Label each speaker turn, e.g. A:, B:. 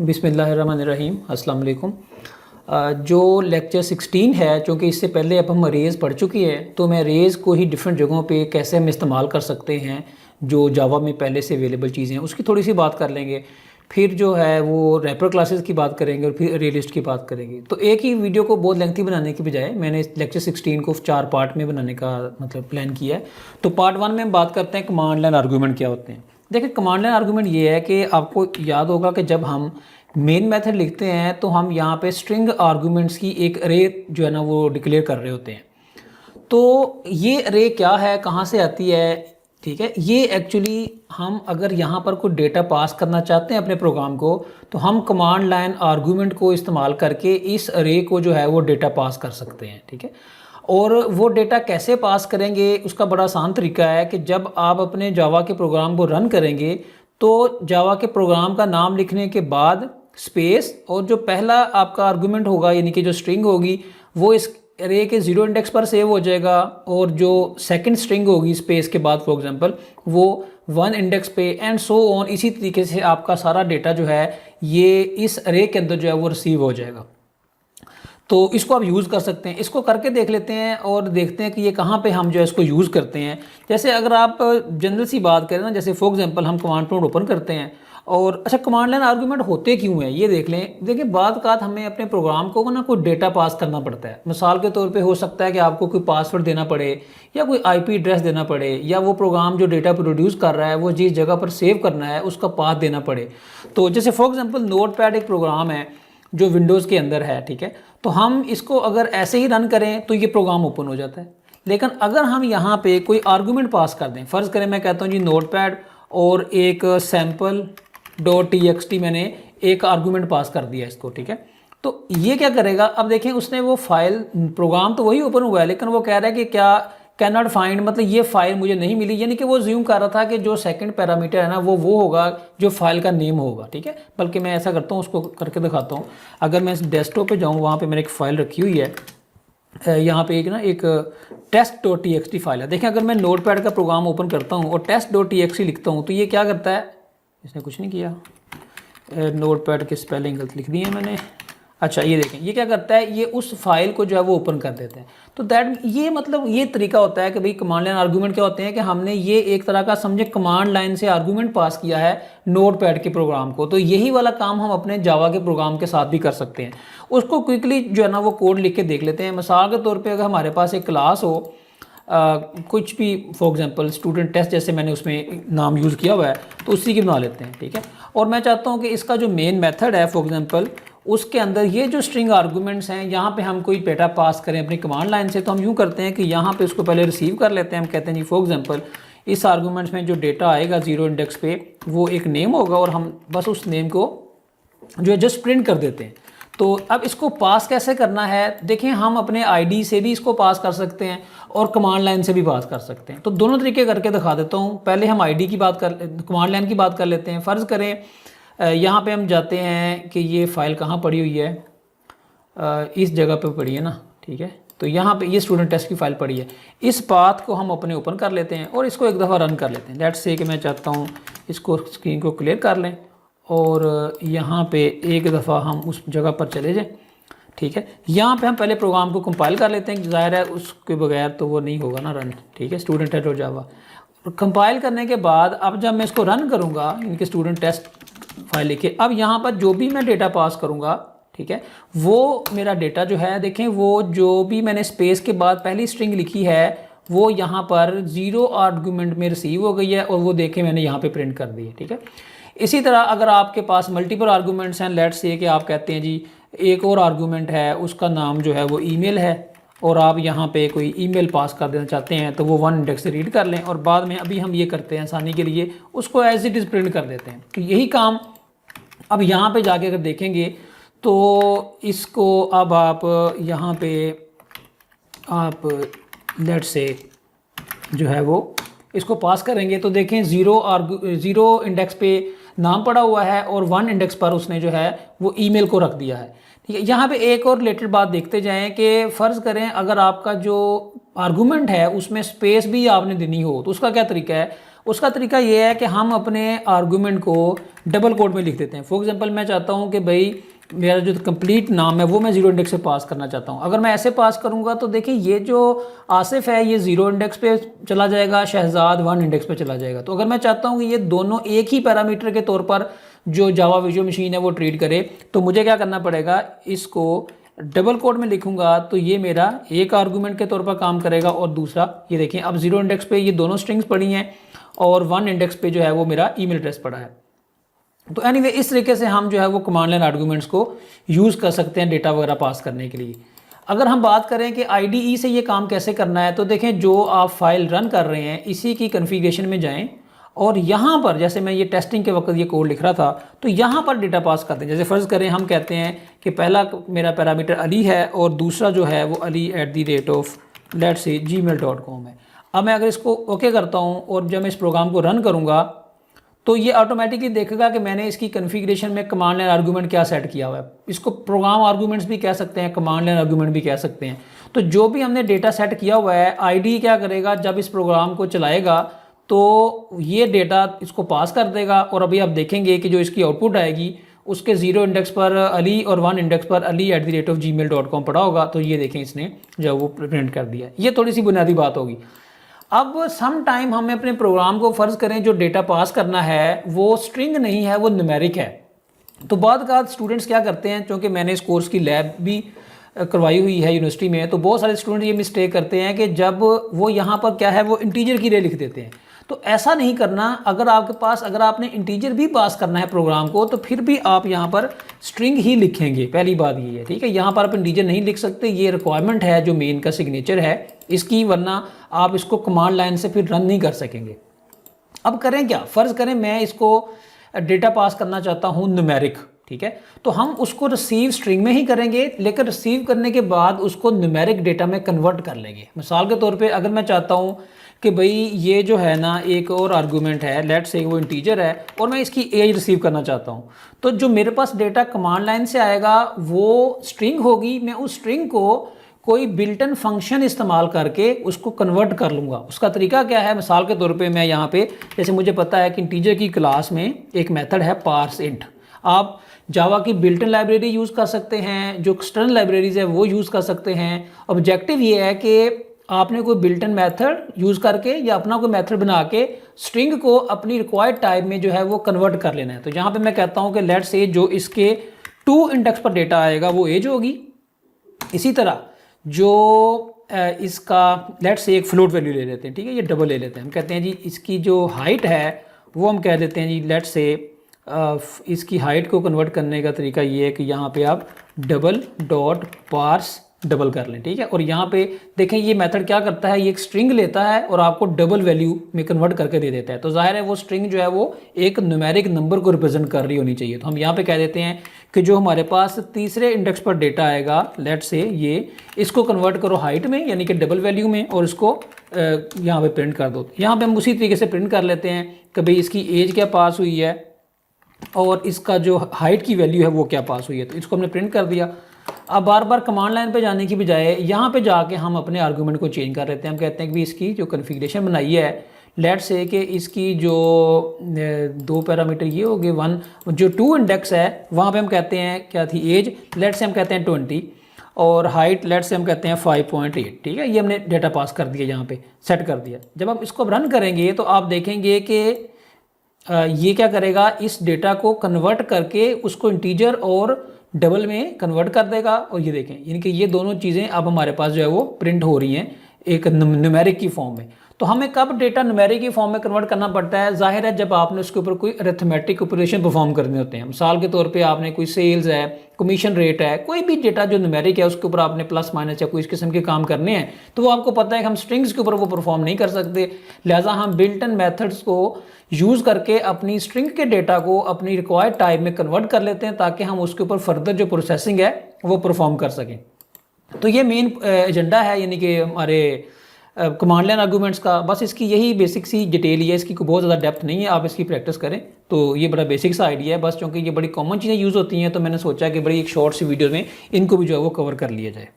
A: बिस्मिल्लाहिर्रहमानिर्रहीम अस्सलाम वालेकुम। जो लेक्चर 16 है, चूँकि इससे पहले अब हम रेज़ पढ़ चुकी है, तो मैं रेज़ को ही डिफरेंट जगहों पे कैसे हम इस्तेमाल कर सकते हैं, जो जावा में पहले से अवेलेबल चीज़ें हैं उसकी थोड़ी सी बात कर लेंगे। फिर जो है वो रैपर क्लासेस की बात करेंगे और फिर रियलिस्ट की बात करेंगे। तो एक ही वीडियो को बहुत लेंथी बनाने की बजाय मैंने लेक्चर 16 को 4 पार्ट में बनाने का मतलब प्लान किया है। तो पार्ट 1 में हम बात करते हैं कमांड लाइन आर्गूमेंट क्या होते हैं। देखिए, कमांड लाइन आर्गूमेंट ये है कि आपको याद होगा कि जब हम मेन मेथड लिखते हैं तो हम यहाँ पे स्ट्रिंग आर्गूमेंट्स की एक अरे जो है ना वो डिक्लेयर कर रहे होते हैं। तो ये अरे क्या है, कहाँ से आती है, ठीक है। ये एक्चुअली हम अगर यहाँ पर कोई डेटा पास करना चाहते हैं अपने प्रोग्राम को, तो हम कमांड लाइन आर्गूमेंट को इस्तेमाल करके इस अरे को जो है वो डेटा पास कर सकते हैं, ठीक है। और वो डेटा कैसे पास करेंगे, उसका बड़ा आसान तरीका है कि जब आप अपने जावा के प्रोग्राम को रन करेंगे तो जावा के प्रोग्राम का नाम लिखने के बाद स्पेस और जो पहला आपका आर्गूमेंट होगा यानी कि जो स्ट्रिंग होगी वो इस अरे के 0 इंडेक्स पर सेव हो जाएगा, और जो सेकंड स्ट्रिंग होगी स्पेस के बाद फॉर एग्जांपल वो 1 इंडेक्स पे एंड सो ऑन। इसी तरीके से आपका सारा डेटा जो है ये इस अरे के अंदर जो है वो रिसीव हो जाएगा। तो इसको आप यूज़ कर सकते हैं। इसको करके देख लेते हैं और देखते हैं कि ये कहाँ पे हम जो है इसको यूज़ करते हैं। जैसे अगर आप जनरल सी बात करें ना, जैसे फॉर एग्जांपल हम कमांड प्रॉम्प्ट ओपन करते हैं और अच्छा कमांड लाइन आर्गूमेंट होते क्यों हैं ये देख लें। देखिए, बाद का हमें अपने प्रोग्राम को ना कोई डेटा पास करना पड़ता है। मिसाल के तौर पे हो सकता है कि आपको कोई पासवर्ड देना पड़े या कोई आईपी एड्रेस देना पड़े, या वो प्रोग्राम जो डेटा प्रोड्यूस कर रहा है वो जिस जगह पर सेव करना है उसका पाथ देना पड़े। तो जैसे फॉर एग्जाम्पल नोटपैड एक प्रोग्राम है जो विंडोज़ के अंदर है, ठीक है। तो हम इसको अगर ऐसे ही रन करें तो ये प्रोग्राम ओपन हो जाता है। लेकिन अगर हम यहाँ पे कोई आर्गूमेंट पास कर दें, फ़र्ज़ करें मैं कहता हूँ जी नोटपैड और एक sample.txt मैंने एक आर्गूमेंट पास कर दिया इसको, ठीक है। तो ये क्या करेगा, अब देखें उसने वो फाइल, प्रोग्राम तो वही ओपन हुआ है लेकिन वो कह रहा है कि क्या कैन नॉट फाइंड, मतलब ये फाइल मुझे नहीं मिली। यानी कि वो ज्यूम कर रहा था कि जो सेकंड पैरामीटर है ना वो होगा जो फाइल का नेम होगा, ठीक है। बल्कि मैं ऐसा करता हूँ, उसको करके दिखाता हूँ। अगर मैं इस डेस्कटॉप पे जाऊँ, वहाँ पे मैंने एक फ़ाइल रखी हुई है, यहाँ पे एक test.txt फाइल है। देखें, अगर मैं नोटपैड का प्रोग्राम ओपन करता हूँ और test.txt लिखता हूँ तो ये क्या करता है, इसने कुछ नहीं किया, नोटपैड की स्पेलिंग गलत लिख दी है मैंने। अच्छा, ये देखें ये क्या करता है, ये उस फाइल को जो है वो ओपन कर देते हैं। तो दैट ये मतलब ये तरीका होता है कि भाई कमांड लाइन आर्गूमेंट क्या होते हैं कि हमने ये एक तरह का समझे कमांड लाइन से आर्गूमेंट पास किया है नोटपैड के प्रोग्राम को। तो यही वाला काम हम अपने जावा के प्रोग्राम के साथ भी कर सकते हैं। उसको क्विकली जो है ना वो कोड लिख के देख लेते हैं। मिसाल के तौर पर अगर हमारे पास एक क्लास हो, कुछ भी फॉर एग्जांपल स्टूडेंट टेस्ट जैसे मैंने उसमें नाम यूज़ किया हुआ है तो उसी की बना लेते हैं, ठीक है। और मैं चाहता हूँ कि इसका जो मेन मेथड है फॉर एग्जांपल उसके अंदर ये जो स्ट्रिंग आर्गूमेंट्स हैं यहाँ पे हम कोई डेटा पास करें अपनी कमांड लाइन से, तो हम यूँ करते हैं कि यहाँ पे उसको पहले रिसीव कर लेते हैं। हम कहते हैं जी फॉर एग्जांपल इस आर्गूमेंट्स में जो डेटा आएगा 0 इंडेक्स पे वो एक नेम होगा और हम बस उस नेम को जो है जस्ट प्रिंट कर देते हैं। तो अब इसको पास कैसे करना है, देखें हम अपने आईडी से भी इसको पास कर सकते हैं और कमांड लाइन से भी पास कर सकते हैं। तो दोनों तरीके करके दिखा देता हूँ। पहले हम आईडी की बात कर, कमांड लाइन की बात कर लेते हैं। फ़र्ज़ करें यहाँ पे हम जाते हैं कि ये फ़ाइल कहाँ पड़ी हुई है, इस जगह पे पड़ी है ना, ठीक है। तो यहाँ पे ये स्टूडेंट टेस्ट की फ़ाइल पड़ी है। इस पाथ को हम अपने ओपन कर लेते हैं और इसको एक दफ़ा रन कर लेते हैं। लेट्स से कि मैं चाहता हूँ इसको स्क्रीन को क्लियर कर लें और यहाँ पे एक दफ़ा हम उस जगह पर चले जाएं, ठीक है। यहाँ पे हम पहले प्रोग्राम को कंपाइल कर लेते हैं, ज़ाहिर है उसके बगैर तो वो नहीं होगा ना रन, ठीक है। स्टूडेंट टेस्ट और जावा कंपाइल करने के बाद अब जब मैं इसको रन करूँगा इनके स्टूडेंट टेस्ट फाइल लिखे, अब यहाँ पर जो भी मैं डेटा पास करूँगा, ठीक है, वो मेरा डेटा जो है देखें वो जो भी मैंने स्पेस के बाद पहली स्ट्रिंग लिखी है वो यहाँ पर 0 आर्गूमेंट में रिसीव हो गई है और वो देखें मैंने यहाँ पे प्रिंट कर दी है, ठीक है। इसी तरह अगर आपके पास मल्टीपल आर्गूमेंट्स हैं, लेट्स से कि आप कहते हैं जी एक और आर्गूमेंट है उसका नाम जो है वो ईमेल है और आप यहाँ पे कोई ईमेल पास कर देना चाहते हैं तो वो 1 इंडेक्स से रीड कर लें और बाद में अभी हम ये करते हैं आसानी के लिए उसको एज इट इज़ प्रिंट कर देते हैं। तो यही काम अब यहाँ पे जाके अगर देखेंगे तो इसको अब आप यहाँ पे आप लेट्स से जो है वो इसको पास करेंगे तो देखें 0 इंडेक्स पे नाम पड़ा हुआ है और 1 इंडेक्स पर उसने जो है वो ईमेल को रख दिया है, ठीक है। यहाँ पे एक और रिलेटेड बात देखते जाएं कि फ़र्ज़ करें अगर आपका जो आर्गूमेंट है उसमें स्पेस भी आपने देनी हो तो उसका क्या तरीका है, उसका तरीका ये है कि हम अपने आर्गूमेंट को डबल कोट में लिख देते हैं। फॉर एग्जांपल मैं चाहता हूँ कि भाई मेरा जो कंप्लीट नाम है वो मैं जीरो इंडेक्स पे पास करना चाहता हूँ। अगर मैं ऐसे पास करूँगा तो देखिए ये जो आसिफ है ये जीरो इंडेक्स पे चला जाएगा, शहजाद वन इंडेक्स पे चला जाएगा। तो अगर मैं चाहता हूँ कि ये दोनों एक ही पैरामीटर के तौर पर जो जावा विजुअल मशीन है वो ट्रीट करे, तो मुझे क्या करना पड़ेगा, इसको डबल कोट में लिखूंगा तो ये मेरा एक आर्गूमेंट के तौर पर काम करेगा और दूसरा ये देखिए अब जीरो इंडेक्स पे ये दोनों स्ट्रिंग्स पड़ी हैं और वन इंडेक्स पे जो है वो मेरा ईमेल एड्रेस पड़ा है। तो एनीवे इस तरीके से हम जो है वो कमांड लाइन आर्गूमेंट्स को यूज़ कर सकते हैं डेटा वगैरह पास करने के लिए। अगर हम बात करें कि IDE से ये काम कैसे करना है, तो देखें जो आप फाइल रन कर रहे हैं इसी की कन्फिग्रेशन में जाएं और यहाँ पर जैसे मैं ये टेस्टिंग के वक्त ये कोड लिख रहा था तो यहाँ पर डेटा पास करते हैं। जैसे फ़र्ज़ करें हम कहते हैं कि पहला मेरा पैरामीटर अली है और दूसरा जो है वो ali@gmail.com है। अब मैं अगर इसको ओके करता हूँ और जब मैं इस प्रोग्राम को रन करूँगा तो ये ऑटोमेटिकली देखेगा कि मैंने इसकी कन्फिग्रेशन में कमांड लाइन आर्गूमेंट क्या सेट किया हुआ है। इसको प्रोग्राम आर्गूमेंट्स भी कह सकते हैं, कमांड लाइन आर्गूमेंट भी कह सकते हैं। तो जो भी हमने डेटा सेट किया हुआ है IDE क्या करेगा, जब इस प्रोग्राम को चलाएगा तो ये डेटा इसको पास कर देगा और अभी आप देखेंगे कि जो इसकी आउटपुट आएगी उसके जीरो इंडेक्स पर अली और वन इंडेक्स पर ali@gmail.com पड़ा होगा। तो ये देखें इसने जो वो प्रिंट कर दिया। ये थोड़ी सी बुनियादी बात होगी। अब सम टाइम हमें अपने प्रोग्राम को फ़र्ज़ करें जो डेटा पास करना है वो स्ट्रिंग नहीं है, वो न्यूमेरिक है। तो बाद का स्टूडेंट्स क्या करते हैं, क्योंकि मैंने इस कोर्स की लैब भी करवाई हुई है यूनिवर्सिटी में, तो बहुत सारे स्टूडेंट ये मिस्टेक करते हैं कि जब वो यहाँ पर क्या है वो इंटीजर की रे लिख देते हैं। तो ऐसा नहीं करना। अगर आपके पास अगर आपने इंटीजर भी पास करना है प्रोग्राम को तो फिर भी आप यहाँ पर स्ट्रिंग ही लिखेंगे। पहली बात ये है, ठीक है। यहाँ पर आप इंटीजर नहीं लिख सकते, ये रिक्वायरमेंट है जो मेन का सिग्नेचर है इसकी, वरना आप इसको कमांड लाइन से फिर रन नहीं कर सकेंगे। अब करें क्या, फ़र्ज़ करें मैं इसको डेटा पास करना चाहता हूँ न्यूमेरिक, ठीक है। तो हम उसको रिसीव स्ट्रिंग में ही करेंगे, लेकिन रिसीव करने के बाद उसको न्यूमेरिक डेटा में कन्वर्ट कर लेंगे। मिसाल के तौर पे अगर मैं चाहता हूँ कि भाई ये जो है ना एक और आर्गूमेंट है, लेट्स से वो इंटीजर है और मैं इसकी एज रिसीव करना चाहता हूँ, तो जो मेरे पास डेटा कमांड लाइन से आएगा वो स्ट्रिंग होगी। मैं उस स्ट्रिंग को कोई बिल्ट इन फंक्शन इस्तेमाल करके उसको कन्वर्ट कर लूँगा। उसका तरीका क्या है, मिसाल के तौर पे मैं यहाँ पे जैसे मुझे पता है कि इंटीजर की क्लास में एक मेथड है पार्स इंट। आप जावा की बिल्ट इन लाइब्रेरी यूज़ कर सकते हैं, जो एक्सटर्नल लाइब्रेरीज है वो यूज़ कर सकते हैं। ऑब्जेक्टिव ये है कि आपने कोई बिल्ट इन मेथड यूज़ करके या अपना कोई मेथड बना के स्ट्रिंग को अपनी रिक्वायर्ड टाइप में जो है वो कन्वर्ट कर लेना है। तो यहाँ पे मैं कहता हूँ कि लेट्स से जो इसके 2 इंडेक्स पर डेटा आएगा वो एज होगी। इसी तरह जो इसका लेट्स से एक फ्लोट वैल्यू ले लेते हैं, ठीक है, ये डबल ले लेते हैं। हम कहते हैं जी इसकी जो हाइट है वो हम कह देते हैं जी लेट्स से इसकी हाइट को कन्वर्ट करने का तरीका ये है कि यहाँ पे आप डबल डॉट पार्स डबल कर लें, ठीक है। और यहाँ पे देखें ये मेथड क्या करता है, ये एक स्ट्रिंग लेता है और आपको डबल वैल्यू में कन्वर्ट करके दे देता है। तो जाहिर है वो स्ट्रिंग जो है वो एक न्यूमेरिक नंबर को रिप्रेजेंट कर रही होनी चाहिए। तो हम यहाँ पे कह देते हैं कि जो हमारे पास तीसरे इंडेक्स पर डेटा आएगा लेट्स से ये, इसको कन्वर्ट करो हाइट में यानी कि डबल वैल्यू में और इसको यहाँ पे प्रिंट कर दो। यहाँ पे हम उसी तरीके से प्रिंट कर लेते हैं कि भाई इसकी एज क्या पास हुई है और इसका जो हाइट की वैल्यू है वो क्या पास हुई है। तो इसको हमने प्रिंट कर दिया। अब बार बार कमांड लाइन पे जाने की बजाय यहाँ पे जाके हम अपने आर्गूमेंट को चेंज कर लेते हैं। हम कहते हैं कि इसकी जो कन्फिग्रेशन बनाई है लेट्स से कि इसकी जो 2 पैरामीटर ये हो गए, 1 जो 2 इंडेक्स है वहाँ पे हम कहते हैं क्या थी एज, लेट्स से हम कहते हैं 20 और हाइट लेट्स से हम कहते हैं 5.8, ठीक है। ये हमने डेटा पास कर दिया, यहाँ पे सेट कर दिया। जब आप इसको रन करेंगे तो आप देखेंगे कि ये क्या करेगा, इस डेटा को कन्वर्ट करके उसको इंटीजर और डबल में कन्वर्ट कर देगा। और ये देखें यानी कि ये दोनों चीज़ें अब हमारे पास जो है वो प्रिंट हो रही हैं एक न्यूमेरिक की फॉर्म में। तो हमें कब डेटा न्यूमेरिक की फॉर्म में कन्वर्ट करना पड़ता है, जाहिर है जब आपने उसके ऊपर कोई अरिथमेटिक ऑपरेशन परफॉर्म करने होते हैं। मिसाल के तौर पे आपने कोई सेल्स है, कमीशन रेट है, कोई भी डेटा जो न्यूमेरिक है उसके ऊपर आपने प्लस माइनस या कोई इस किस्म के काम करने हैं, तो वो आपको पता है कि हम स्ट्रिंग्स के ऊपर वो परफॉर्म नहीं कर सकते। लिहाजा हम बिल्ट इन मेथड्स को यूज़ करके अपनी स्ट्रिंग के डेटा को अपनी रिक्वायर्ड टाइप में कन्वर्ट कर लेते हैं ताकि हम उसके ऊपर फर्दर जो प्रोसेसिंग है वो परफॉर्म कर सकें। तो ये मेन एजेंडा है यानी कि हमारे कमांड लाइन आर्गूमेंट्स का। बस इसकी यही बेसिक सी डिटेल है, इसकी कोई बहुत ज़्यादा डेप्थ नहीं है। आप इसकी प्रैक्टिस करें तो ये बड़ा बेसिक सा आइडिया है बस, क्योंकि ये बड़ी कॉमन चीज़ें यूज़ होती हैं तो मैंने सोचा कि बड़ी एक शॉर्ट सी वीडियो में इनको भी जो है वो कवर कर लिया जाए।